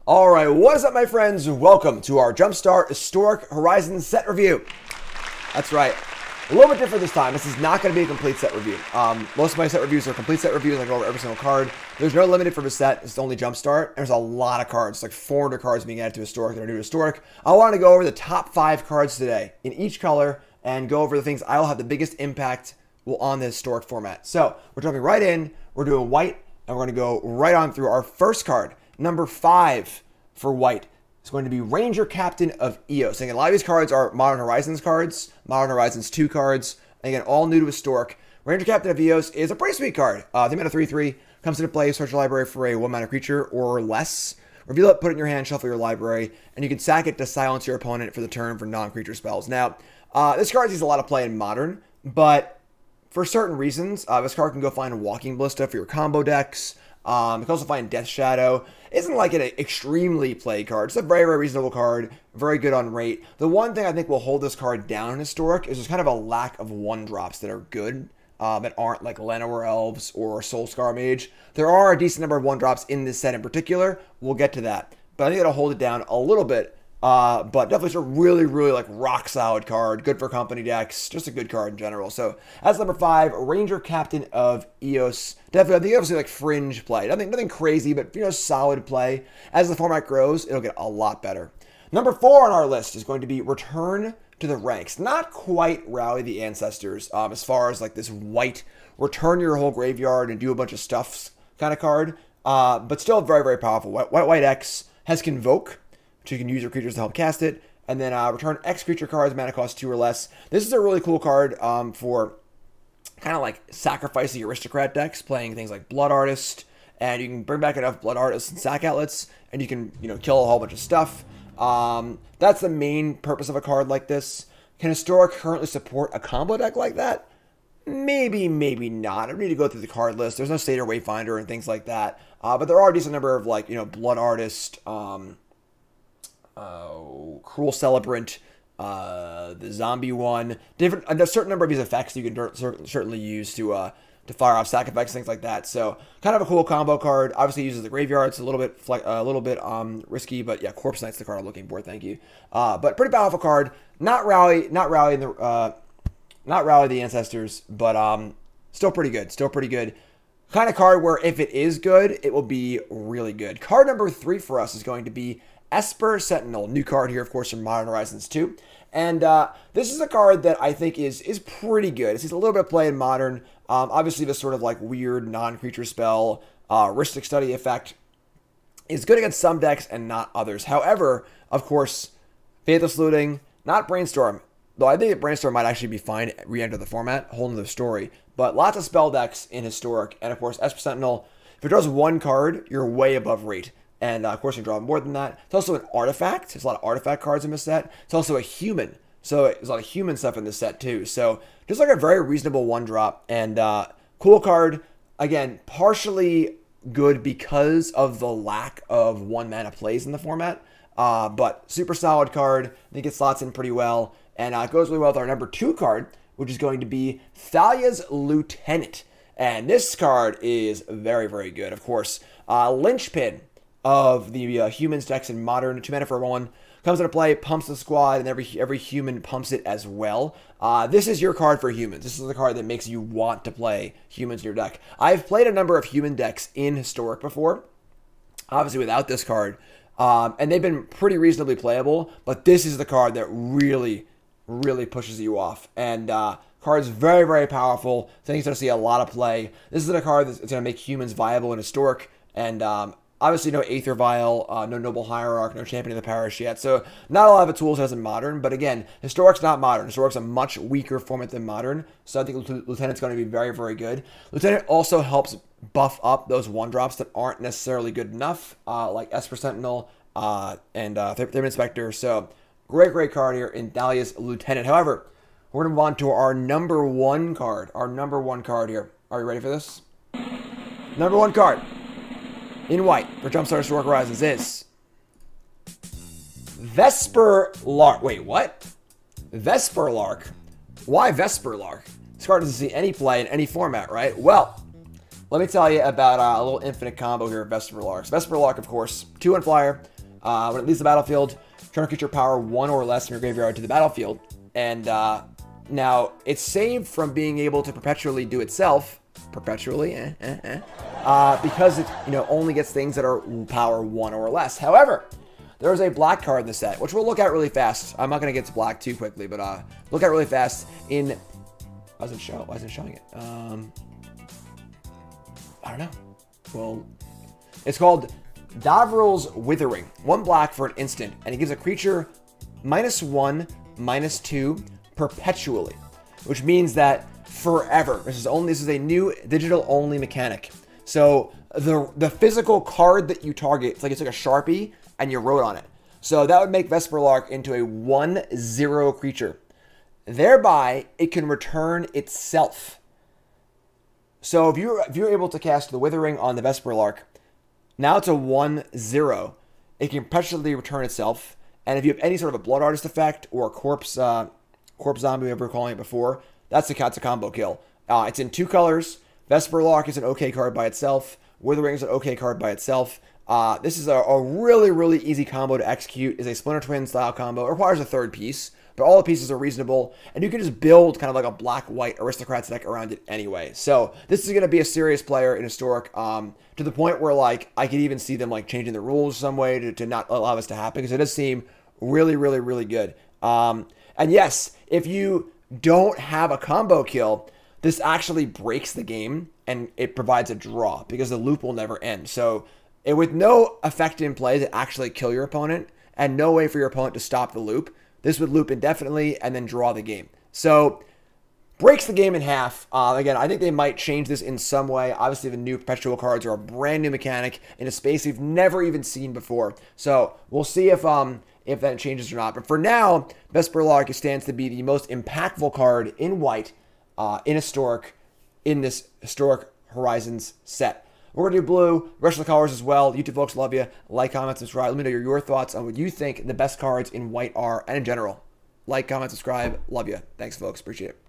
Alright, what is up my friends? Welcome to our Jumpstart Historic Horizons set review. That's right. A little bit different this time. This is not going to be a complete set review. Most of my set reviews are complete set reviews. I go over every single card. There's no limited for the set. It's only Jumpstart. There's a lot of cards. It's like 400 cards being added to Historic that are new to Historic. I want to go over the top 5 cards today in each color and go over the things I will have the biggest impact on the Historic format. So, we're jumping right in. We're doing white, and we're going to go right on through our first card. Number 5 for white is going to be Ranger Captain of Eos. And again, a lot of these cards are Modern Horizons cards, Modern Horizons 2 cards. And again, all new to Historic. Ranger Captain of Eos is a pretty sweet card. The mana 3/3 comes into play, search your library for a 1-mana creature or less. Reveal it, put it in your hand, shuffle your library, and you can sack it to silence your opponent for the turn for non-creature spells. Now, this card sees a lot of play in Modern, but for certain reasons, this card can go find Walking Ballista for your combo decks. You can also find Death Shadow. Isn't like an extremely played card. It's a very, very reasonable card. Very good on rate. The one thing I think will hold this card down in Historic is there's kind of a lack of 1-drops that are good. That aren't like Llanowar Elves or Soulscar Mage. There are a decent number of 1-drops in this set in particular. We'll get to that. But I think it'll hold it down a little bit. But definitely it's a really, really like rock solid card. Good for company decks. Just a good card in general. So that's number 5, Ranger Captain of Eos. Definitely, I think obviously like fringe play. Nothing crazy, but solid play. As the format grows, it'll get a lot better. Number 4 on our list is going to be Return to the Ranks. Not quite Rally the Ancestors as far as like this white return your whole graveyard and do a bunch of stuff kind of card. But still very, very powerful. White X has Convoke. So you can use your creatures to help cast it. And then return X creature cards, mana cost 2 or less. This is a really cool card for kind of like sacrificing aristocrat decks, playing things like Blood Artist. And you can bring back enough Blood Artists and sack outlets, and you can, kill a whole bunch of stuff. That's the main purpose of a card like this. Can Historic currently support a combo deck like that? Maybe, maybe not. I don't need to go through the card list. There's no Seder Wayfinder and things like that. But there are a decent number of like, Blood Artist, Cruel Celebrant, the zombie one, a certain number of these effects you can certainly use to fire off sack effects, things like that. So kind of a cool combo card. Obviously uses the graveyard. It's a little bit risky, but yeah, Corpse Knight's the card I'm looking for. Thank you. But pretty powerful card. Not rally the Ancestors, but still pretty good. Still pretty good. Kind of card where if it is good, it will be really good. Card number 3 for us is going to be Esper Sentinel, new card here, of course, from Modern Horizons 2. And this is a card that I think is pretty good. It sees a little bit of play in Modern. Obviously, this sort of like weird non-creature spell, Ristic Study effect is good against some decks and not others. However, of course, Faithless Looting, not Brainstorm. Though I think that Brainstorm might actually be fine, re-enter the format, whole nother story. But lots of spell decks in Historic. And of course, Esper Sentinel, if it draws 1 card, you're way above rate. And, of course, you can draw more than that. It's also an artifact. There's a lot of artifact cards in this set. It's also a human. So there's a lot of human stuff in this set, too. So just like a very reasonable 1-drop. And cool card. Again, partially good because of the lack of 1-mana plays in the format. But super solid card. I think it slots in pretty well. And it goes really well with our number 2 card, which is going to be Dahlia's Lieutenant. And this card is very, very good. Of course, linchpin of the humans decks in Modern, 2 mana for 1, comes into play, pumps the squad, and every human pumps it as well. This is your card for humans. This is the card that makes you want to play humans in your deck. I've played a number of human decks in Historic before, obviously without this card, and they've been pretty reasonably playable, but this is the card that really, really pushes you off. And card's very, very powerful. I think it's going to see a lot of play. This is a card that's going to make humans viable in Historic, and obviously no Aether Vial, no Noble Hierarch, no Champion of the Parish yet. So not a lot of the tools as in Modern. But again, Historic's not Modern. Historic's a much weaker format than Modern. So I think Lieutenant's going to be very, very good. Lieutenant also helps buff up those 1-drops that aren't necessarily good enough, like Esper Sentinel and Third Inspector. So great, great card here in Dahlia's Lieutenant. However, we're going to move on to our number 1 card. Our number 1 card here. Are you ready for this? Number 1 card in white for Jumpstart Historic Horizons is Vesper Lark. Wait, what? Vesper Lark? Why Vesper Lark? This card doesn't see any play in any format, right? Well, let me tell you about a little infinite combo here of Vesper Larks. Vesper Lark, of course, 2-1 flyer, When it leaves the battlefield, turn a creature power 1 or less from your graveyard to the battlefield. And now it's saved from being able to perpetually do itself. Perpetually, because it only gets things that are power 1 or less. However, there's a black card in the set, which we'll look at really fast. I'm not going to get to black too quickly, but look at really fast. Why isn't it showing it? I don't know. Well, it's called Davril's Withering. 1 black for an instant, and it gives a creature -1/-2 perpetually, which means that forever. This is a new digital only mechanic. So the physical card that you target, it's like a Sharpie and you wrote on it. So that would make Vesper Lark into a 1/0 creature. Thereby, it can return itself. So if you're able to cast the Withering on the Vesper Lark, now it's a 1/0. It can perpetually return itself. And if you have any sort of a Blood Artist effect or a corpse zombie, whatever we're calling it before, that's a combo kill. It's in 2 colors. Vesper Lark is an okay card by itself. Withering is an okay card by itself. This is a really, really easy combo to execute. It's a Splinter Twin style combo. It requires a 3rd piece, but all the pieces are reasonable. And you can just build kind of like a black-white Aristocrats deck around it anyway. So this is going to be a serious player in Historic, to the point where like I could even see them like changing the rules some way to not allow this to happen, because it does seem really, really, really good. And yes, if you don't have a combo kill, this actually breaks the game and it provides a draw because the loop will never end. So with no effect in play to actually kill your opponent and no way for your opponent to stop the loop, this would loop indefinitely and then draw the game. So breaks the game in half. Again, I think they might change this in some way. Obviously, the new perpetual cards are a brand new mechanic in a space we've never even seen before. So we'll see if that changes or not. But for now, Vesper Lark stands to be the most impactful card in white in Historic in this Historic Horizons set. We're going to do blue, rest of the colors as well. YouTube folks, love you. Like, comment, subscribe. Let me know your thoughts on what you think the best cards in white are and in general. Like, comment, subscribe. Love you. Thanks, folks. Appreciate it.